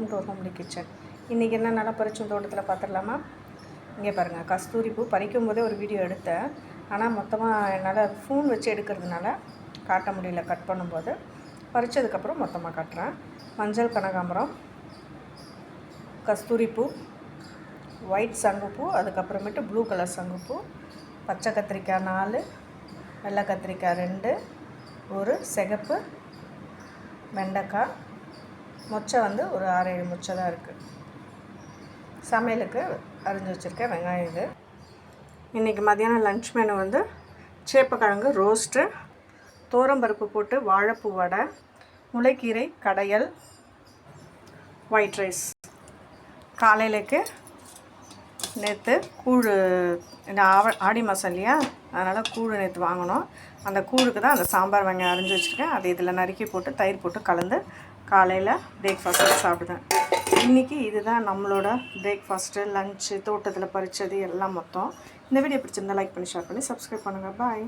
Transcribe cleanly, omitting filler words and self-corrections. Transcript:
Welcome to homely kitchen. இன்றைக்கி என்ன நல்லா பறிச்சும் தோட்டத்தில் பார்த்துடலாமா? இங்கே பாருங்கள், கஸ்தூரி பூ பறிக்கும் போதே ஒரு வீடியோ எடுத்தேன். ஆனால் மொத்தமாக என்னால் ஃபோன் வச்சு எடுக்கிறதுனால காட்ட முடியல. கட் பண்ணும்போது பறித்ததுக்கப்புறம் மொத்தமாக காட்டுறேன். மஞ்சள் கனகாம்பரம், கஸ்தூரி பூ, ஒயிட் சங்குப்பூ, அதுக்கப்புறமேட்டு ப்ளூ கலர் சங்குப்பூ, பச்சை கத்திரிக்காய் 4, வெள்ளை கத்திரிக்காய் 2, ஒரு சிகப்பு வெண்டைக்காய், மொச்சை வந்து ஒரு 6-7 மொச்சை தான் இருக்குது. சமையலுக்கு அரிஞ்சு வச்சுருக்கேன் வெங்காயம். இது இன்றைக்கி மதியானம் லன்ச் மெனு வந்து சேப்பக்கிழங்கு ரோஸ்ட்டு, தோரம்பருப்பு போட்டு வாழைப்பூ வடை, முளைக்கீரை கடையல், ஒயிட் ரைஸ். காலையிலக்கு நேற்று கூழ், இந்த ஆடி மாதம் இல்லையா, அதனால் கூழ் நேற்று வாங்கினோம். அந்த கூழுக்கு தான் அந்த சாம்பார் வெங்காயம் அரிஞ்சு வச்சுருக்கேன். அது இதில் நறுக்கி போட்டு தயிர் போட்டு கலந்து காலையில் பிரேக்ஃபாஸ்ட்டு சாப்பிடுவேன். இன்றைக்கி இதுதான் நம்மளோட பிரேக்ஃபாஸ்ட்டு, லன்ச்சு, தோட்டத்தில் பறித்தது எல்லாம் மொத்தம். இந்த வீடியோ பிடிச்சிருந்தால் லைக் பண்ணி, ஷேர் பண்ணி, சப்ஸ்கிரைப் பண்ணுங்கள். பாய்.